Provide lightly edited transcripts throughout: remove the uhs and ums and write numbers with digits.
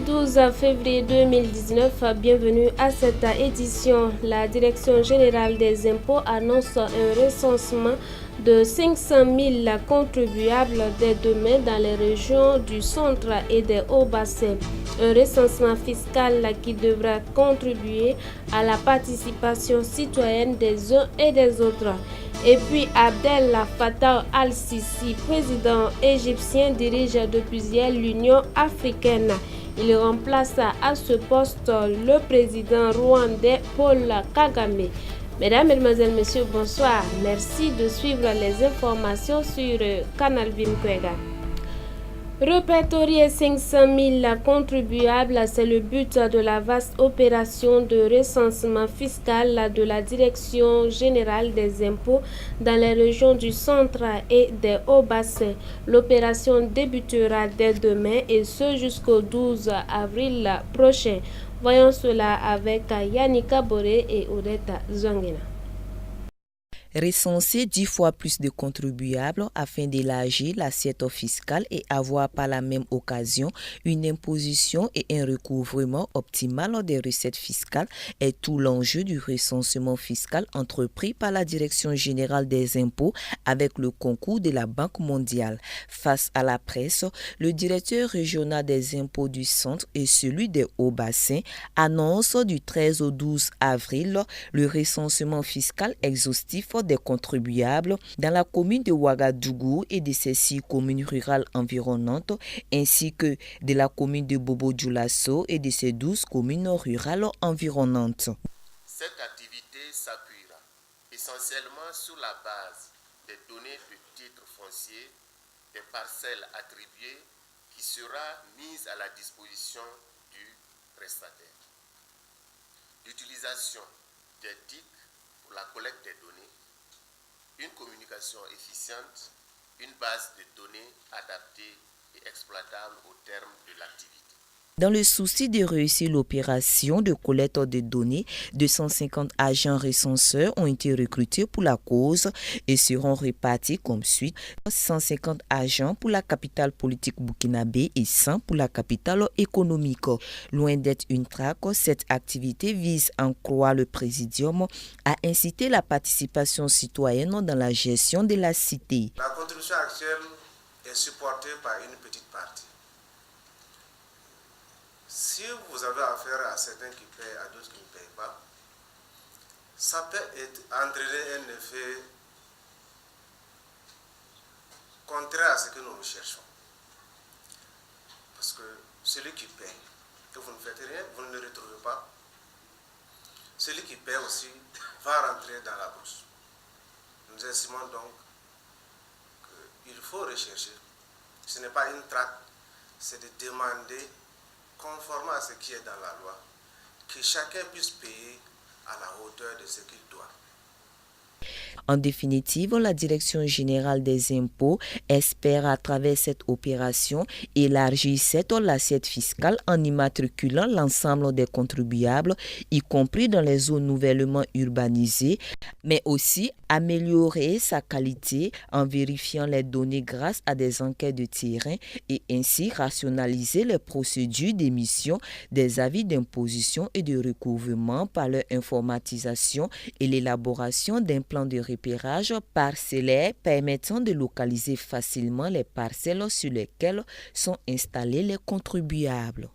12 février 2019, bienvenue à cette édition. La Direction générale des impôts annonce un recensement de 500 000 contribuables dès demain dans les régions du centre et des hauts-bassins. Un recensement fiscal qui devra contribuer à la participation citoyenne des uns et des autres. Et puis Abdel Fattah al-Sisi, président égyptien, dirige depuis hier l'Union africaine. Il remplace à ce poste le président rwandais Paul Kagame. Mesdames, Mesdemoiselles, Messieurs, bonsoir. Merci de suivre les informations sur Canal Vinkwega. Répertorier 500 000 contribuables, c'est le but de la vaste opération de recensement fiscal de la Direction générale des impôts dans les régions du centre et des hauts-bassins. L'opération débutera dès demain et ce jusqu'au 12 avril prochain. Voyons cela avec Yannicka Boré et Odette Zongina. Recenser 10 fois plus de contribuables afin d'élargir l'assiette fiscale et avoir par la même occasion une imposition et un recouvrement optimal des recettes fiscales est tout l'enjeu du recensement fiscal entrepris par la Direction générale des impôts avec le concours de la Banque mondiale. Face à la presse, le directeur régional des impôts du centre et celui des hauts-bassins annoncent du 13 au 12 avril le recensement fiscal exhaustif des contribuables dans la commune de Ouagadougou et de ses 6 communes rurales environnantes, ainsi que de la commune de Bobo-Dioulasso et de ses 12 communes rurales environnantes. Cette activité s'appuiera essentiellement sur la base des données de titres fonciers des parcelles attribuées qui sera mise à la disposition du prestataire. L'utilisation des TIC pour la collecte des données, une communication efficiente, une base de données adaptée et exploitable au terme de l'activité. Dans le souci de réussir l'opération de collecte de données, 250 agents recenseurs ont été recrutés pour la cause et seront répartis comme suit: 150 agents pour la capitale politique burkinabé et 100 pour la capitale économique. Loin d'être une traque, cette activité vise, en croire le présidium, à inciter la participation citoyenne dans la gestion de la cité. La contribution actuelle est supportée par une petite partie. Si vous avez affaire à certains qui payent, à d'autres qui ne payent pas, ça peut entraîner un effet contraire à ce que nous recherchons. Parce que celui qui paye, et vous ne faites rien, vous ne le retrouvez pas. Celui qui paye aussi va rentrer dans la bourse. Nous estimons donc qu'il faut rechercher. Ce n'est pas une traque, c'est de demander, conformément à ce qui est dans la loi, que chacun puisse payer à la hauteur de ce qu'il doit. En définitive, la Direction générale des impôts espère à travers cette opération élargir cette assiette fiscale en immatriculant l'ensemble des contribuables, y compris dans les zones nouvellement urbanisées, mais aussi améliorer sa qualité en vérifiant les données grâce à des enquêtes de terrain et ainsi rationaliser les procédures d'émission des avis d'imposition et de recouvrement par leur informatisation et l'élaboration d'un plan de repérage parcellaire permettant de localiser facilement les parcelles sur lesquelles sont installés les contribuables.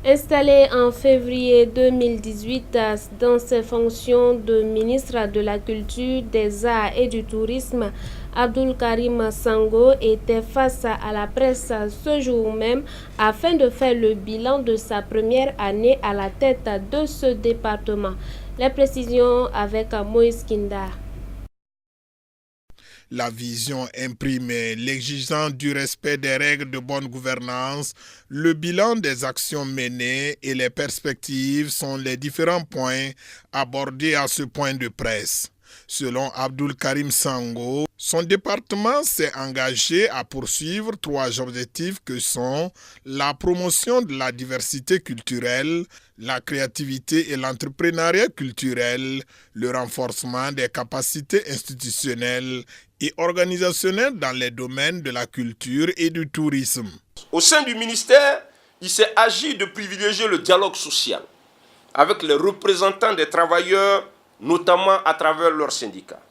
Installé en février 2018 dans ses fonctions de ministre de la Culture, des Arts et du Tourisme, Abdul Karim Sango était face à la presse ce jour même afin de faire le bilan de sa première année à la tête de ce département. Les précisions avec Moïse Kinda. La vision imprime l'exigence du respect des règles de bonne gouvernance, le bilan des actions menées et les perspectives sont les différents points abordés à ce point de presse. Selon Abdul Karim Sango, son département s'est engagé à poursuivre 3 objectifs que sont la promotion de la diversité culturelle, la créativité et l'entrepreneuriat culturel, le renforcement des capacités institutionnelles et organisationnelles dans les domaines de la culture et du tourisme. Au sein du ministère, il s'est agi de privilégier le dialogue social avec les représentants des travailleurs, notamment à travers leurs syndicats.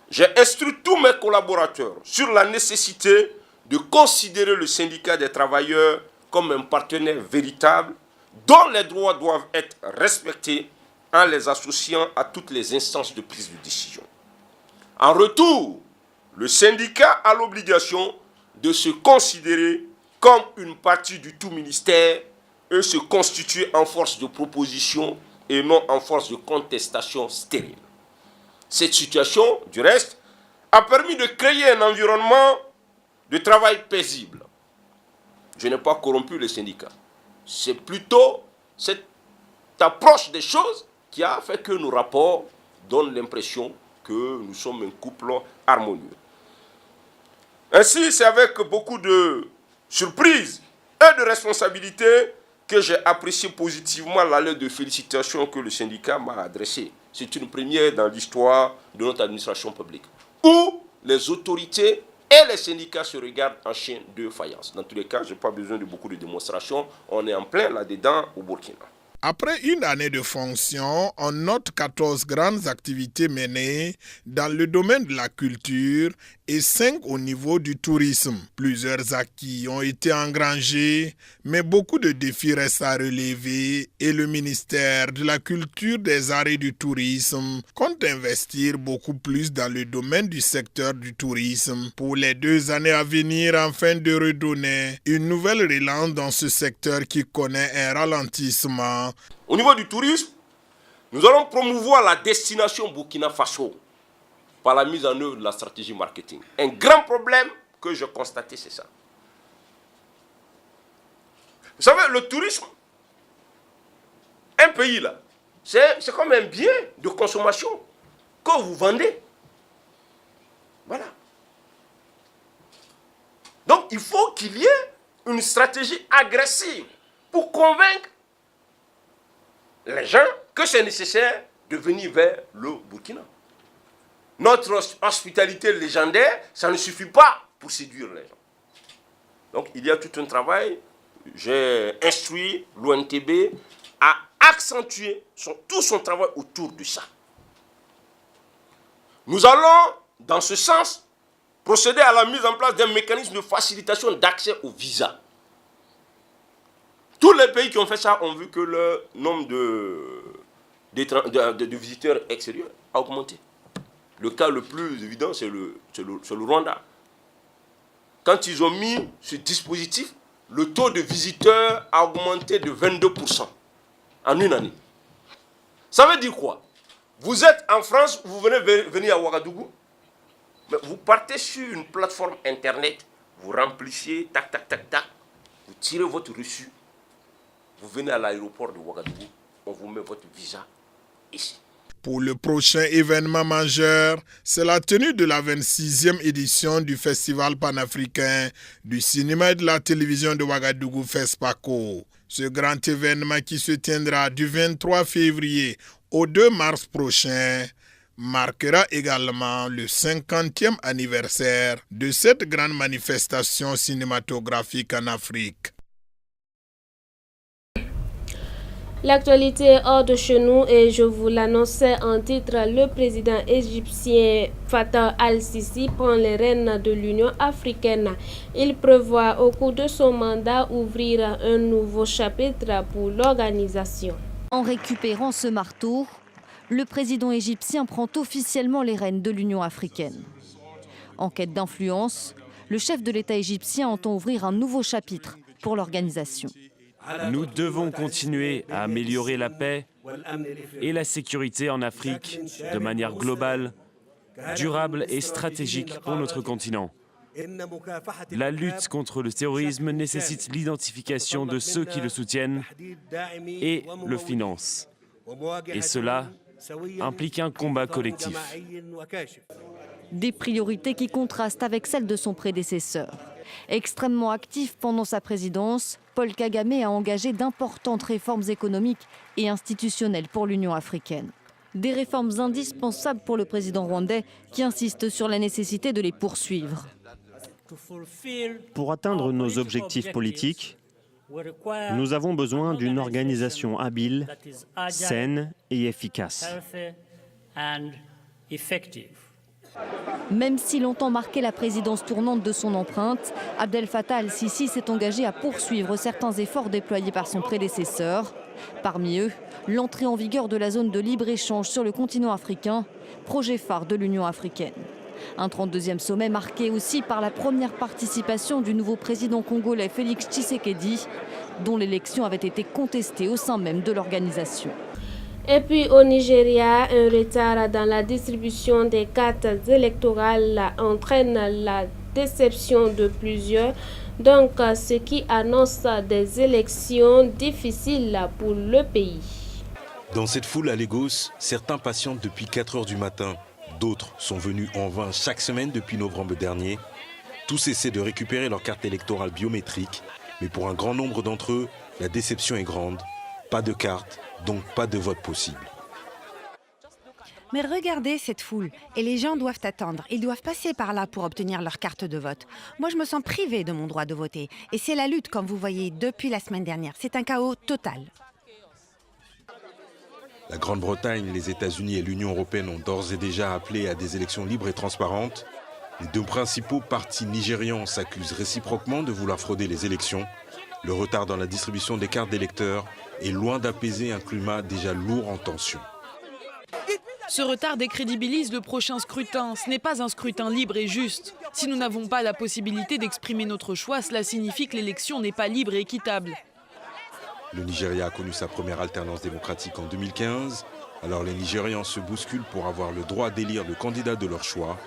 J'ai instruit tous mes collaborateurs sur la nécessité de considérer le syndicat des travailleurs comme un partenaire véritable dont les droits doivent être respectés en les associant à toutes les instances de prise de décision. En retour, le syndicat a l'obligation de se considérer comme une partie du tout ministère et se constituer en force de proposition et non en force de contestation stérile. Cette situation, du reste, a permis de créer un environnement de travail paisible. Je n'ai pas corrompu les syndicats. C'est plutôt cette approche des choses qui a fait que nos rapports donnent l'impression que nous sommes un couple harmonieux. Ainsi, c'est avec beaucoup de surprise et de responsabilité que j'ai apprécié positivement la lettre de félicitations que le syndicat m'a adressée. C'est une première dans l'histoire de notre administration publique, où les autorités et les syndicats se regardent en chien de faïence. Dans tous les cas, je n'ai pas besoin de beaucoup de démonstrations. On est en plein là-dedans au Burkina. Après une année de fonction, on note 14 grandes activités menées dans le domaine de la culture et 5 au niveau du tourisme. Plusieurs acquis ont été engrangés, mais beaucoup de défis restent à relever et le ministère de la Culture, des Arts et du Tourisme compte investir beaucoup plus dans le domaine du secteur du tourisme pour les 2 années à venir afin de redonner une nouvelle relance dans ce secteur qui connaît un ralentissement. Au niveau du tourisme, nous allons promouvoir la destination Burkina Faso par la mise en œuvre de la stratégie marketing. Un grand problème que j'ai constaté, c'est ça. Vous savez, le tourisme, un pays là, c'est comme un bien de consommation que vous vendez. Voilà. Donc, il faut qu'il y ait une stratégie agressive pour convaincre les gens que c'est nécessaire de venir vers le Burkina. Notre hospitalité légendaire, ça ne suffit pas pour séduire les gens. Donc il y a tout un travail. J'ai instruit l'ONTB à accentuer tout son travail autour de ça. Nous allons, dans ce sens, procéder à la mise en place d'un mécanisme de facilitation d'accès au visa. Tous les pays qui ont fait ça ont vu que le nombre de visiteurs extérieurs a augmenté. Le cas le plus évident, c'est le Rwanda. Quand ils ont mis ce dispositif, le taux de visiteurs a augmenté de 22% en une année. Ça veut dire quoi? Vous êtes en France, vous venez venir à Ouagadougou, mais vous partez sur une plateforme internet, vous remplissez, tac, tac, tac, tac, vous tirez votre reçu. Vous venez à l'aéroport de Ouagadougou, on vous met votre visa ici. Pour le prochain événement majeur, c'est la tenue de la 26e édition du Festival panafricain du cinéma et de la télévision de Ouagadougou, FESPACO. Ce grand événement qui se tiendra du 23 février au 2 mars prochain marquera également le 50e anniversaire de cette grande manifestation cinématographique en Afrique. L'actualité hors de chez nous et je vous l'annonçais en titre, le président égyptien Fattah al-Sisi prend les rênes de l'Union africaine. Il prévoit au cours de son mandat ouvrir un nouveau chapitre pour l'organisation. En récupérant ce marteau, le président égyptien prend officiellement les rênes de l'Union africaine. En quête d'influence, le chef de l'État égyptien entend ouvrir un nouveau chapitre pour l'organisation. Nous devons continuer à améliorer la paix et la sécurité en Afrique de manière globale, durable et stratégique pour notre continent. La lutte contre le terrorisme nécessite l'identification de ceux qui le soutiennent et le financent. Et cela implique un combat collectif. Des priorités qui contrastent avec celles de son prédécesseur. Extrêmement actif pendant sa présidence, Paul Kagame a engagé d'importantes réformes économiques et institutionnelles pour l'Union africaine. Des réformes indispensables pour le président rwandais qui insiste sur la nécessité de les poursuivre. Pour atteindre nos objectifs politiques, Nous avons besoin d'une organisation habile, saine et efficace. Même si longtemps marqué la présidence tournante de son empreinte, Abdel Fattah al-Sisi s'est engagé à poursuivre certains efforts déployés par son prédécesseur. Parmi eux, l'entrée en vigueur de la zone de libre-échange sur le continent africain, projet phare de l'Union africaine. Un 32e sommet marqué aussi par la première participation du nouveau président congolais Félix Tshisekedi, dont l'élection avait été contestée au sein même de l'organisation. Et puis au Nigeria, un retard dans la distribution des cartes électorales entraîne la déception de plusieurs, donc ce qui annonce des élections difficiles pour le pays. Dans cette foule à Lagos, certains patientent depuis 4 heures du matin. D'autres sont venus en vain chaque semaine depuis novembre dernier. Tous essaient de récupérer leur carte électorale biométrique, mais pour un grand nombre d'entre eux, la déception est grande. Pas de carte, donc pas de vote possible. Mais regardez cette foule, et les gens doivent attendre. Ils doivent passer par là pour obtenir leur carte de vote. Moi, je me sens privée de mon droit de voter. Et c'est la lutte, comme vous voyez, depuis la semaine dernière. C'est un chaos total. La Grande-Bretagne, les États-Unis et l'Union européenne ont d'ores et déjà appelé à des élections libres et transparentes. Les deux principaux partis nigérians s'accusent réciproquement de vouloir frauder les élections. Le retard dans la distribution des cartes d'électeurs est loin d'apaiser un climat déjà lourd en tension. Ce retard décrédibilise le prochain scrutin. Ce n'est pas un scrutin libre et juste. Si nous n'avons pas la possibilité d'exprimer notre choix, cela signifie que l'élection n'est pas libre et équitable. Le Nigeria a connu sa première alternance démocratique en 2015. Alors les Nigérians se bousculent pour avoir le droit d'élire le candidat de leur choix.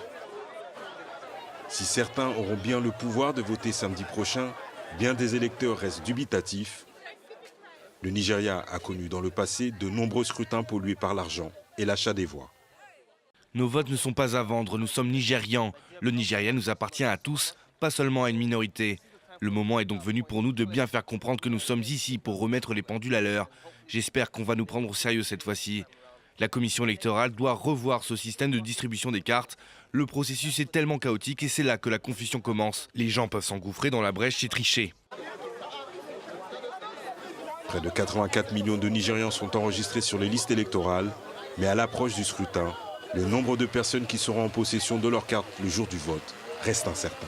Si certains auront bien le pouvoir de voter samedi prochain, bien des électeurs restent dubitatifs. Le Nigeria a connu dans le passé de nombreux scrutins pollués par l'argent et l'achat des voix. Nos votes ne sont pas à vendre, nous sommes Nigérians. Le Nigeria nous appartient à tous, pas seulement à une minorité. Le moment est donc venu pour nous de bien faire comprendre que nous sommes ici pour remettre les pendules à l'heure. J'espère qu'on va nous prendre au sérieux cette fois-ci. La commission électorale doit revoir ce système de distribution des cartes. Le processus est tellement chaotique et c'est là que la confusion commence. Les gens peuvent s'engouffrer dans la brèche et tricher. Près de 84 millions de Nigérians sont enregistrés sur les listes électorales, mais à l'approche du scrutin, le nombre de personnes qui seront en possession de leur carte le jour du vote reste incertain.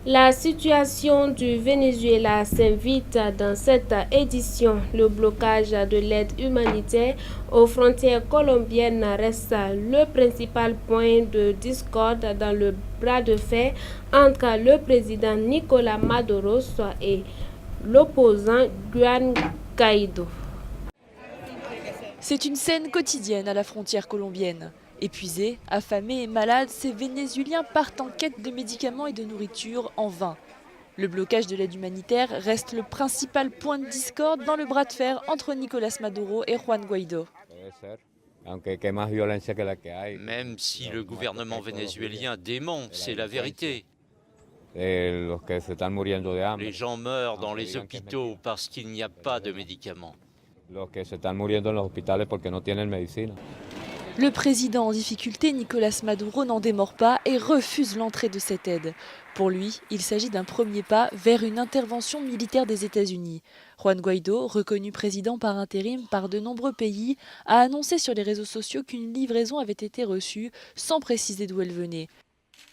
La situation du Venezuela s'invite dans cette édition. Le blocage de l'aide humanitaire aux frontières colombiennes reste le principal point de discorde dans le bras de fer entre le président Nicolás Maduro et l'opposant Juan Guaidó. C'est une scène quotidienne à la frontière colombienne. Épuisés, affamés et malades, ces Vénézuéliens partent en quête de médicaments et de nourriture en vain. Le blocage de l'aide humanitaire reste le principal point de discorde dans le bras de fer entre Nicolás Maduro et Juan Guaidó. Même si le gouvernement vénézuélien dément, c'est la vérité. Les gens meurent dans les hôpitaux parce qu'il n'y a pas de médicaments. Le président en difficulté, Nicolás Maduro, n'en démord pas et refuse l'entrée de cette aide. Pour lui, il s'agit d'un premier pas vers une intervention militaire des États-Unis. Juan Guaidó, reconnu président par intérim par de nombreux pays, a annoncé sur les réseaux sociaux qu'une livraison avait été reçue sans préciser d'où elle venait.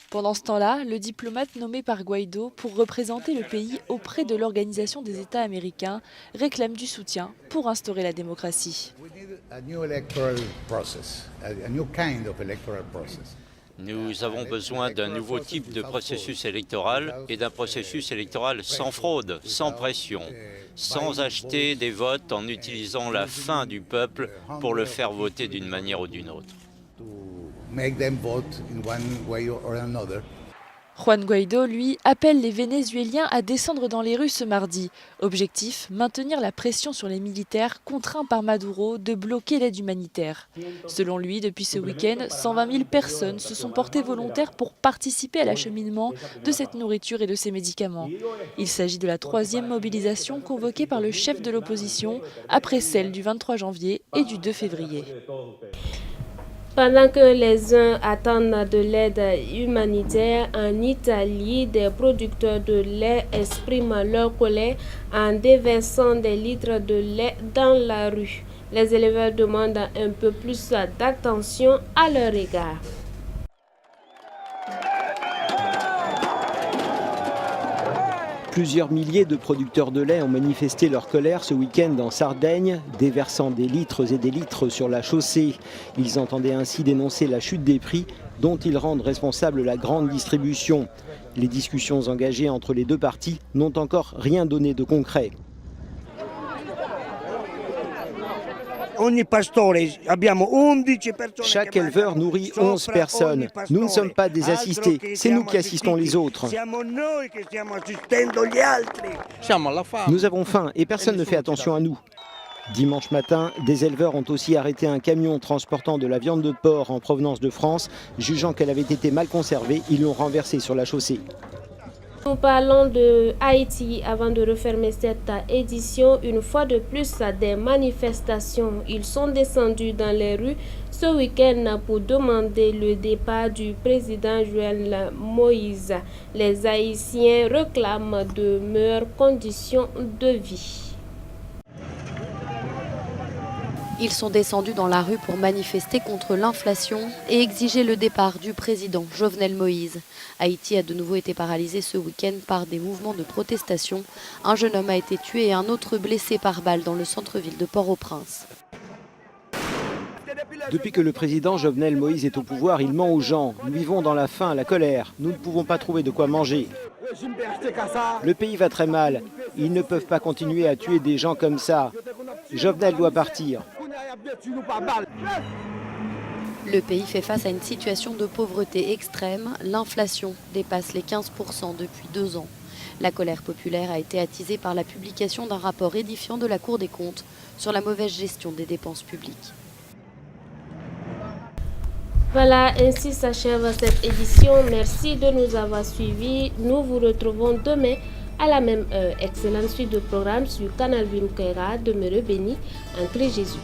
Pendant ce temps-là, le diplomate nommé par Guaidó pour représenter le pays auprès de l'Organisation des États américains réclame du soutien pour instaurer la démocratie. Nous avons besoin d'un nouveau type de processus électoral et d'un processus électoral sans fraude, sans pression, sans acheter des votes en utilisant la faim du peuple pour le faire voter d'une manière ou d'une autre. Juan Guaidó, lui, appelle les Vénézuéliens à descendre dans les rues ce mardi. Objectif, maintenir la pression sur les militaires contraints par Maduro de bloquer l'aide humanitaire. Selon lui, depuis ce week-end, 120 000 personnes se sont portées volontaires pour participer à l'acheminement de cette nourriture et de ces médicaments. Il s'agit de la 3e mobilisation convoquée par le chef de l'opposition après celle du 23 janvier et du 2 février. Pendant que les uns attendent de l'aide humanitaire en Italie, des producteurs de lait expriment leur colère en déversant des litres de lait dans la rue. Les éleveurs demandent un peu plus d'attention à leur égard. Plusieurs milliers de producteurs de lait ont manifesté leur colère ce week-end en Sardaigne, déversant des litres et des litres sur la chaussée. Ils entendaient ainsi dénoncer la chute des prix dont ils rendent responsable la grande distribution. Les discussions engagées entre les deux parties n'ont encore rien donné de concret. Chaque éleveur nourrit 11 personnes. Nous ne sommes pas des assistés, c'est nous qui assistons les autres. Nous avons faim et personne ne fait attention à nous. Dimanche matin, des éleveurs ont aussi arrêté un camion transportant de la viande de porc en provenance de France. Jugeant qu'elle avait été mal conservée, ils l'ont renversée sur la chaussée. Nous parlons de Haïti avant de refermer cette édition. Une fois de plus, des manifestations. Ils sont descendus dans les rues ce week-end pour demander le départ du président Jovenel Moïse. Les Haïtiens réclament de meilleures conditions de vie. Ils sont descendus dans la rue pour manifester contre l'inflation et exiger le départ du président Jovenel Moïse. Haïti a de nouveau été paralysé ce week-end par des mouvements de protestation. Un jeune homme a été tué et un autre blessé par balle dans le centre-ville de Port-au-Prince. Depuis que le président Jovenel Moïse est au pouvoir, il ment aux gens. Nous vivons dans la faim, la colère. Nous ne pouvons pas trouver de quoi manger. Le pays va très mal. Ils ne peuvent pas continuer à tuer des gens comme ça. Jovenel doit partir. Le pays fait face à une situation de pauvreté extrême. L'inflation dépasse les 15% depuis 2 ans. La colère populaire a été attisée par la publication d'un rapport édifiant de la Cour des comptes sur la mauvaise gestion des dépenses publiques. Voilà, ainsi s'achève cette édition. Merci de nous avoir suivis. Nous vous retrouvons demain à la même heure. Excellente suite de programmes sur Canal Vim Kaira. Demeurez bénis en Christ Jésus.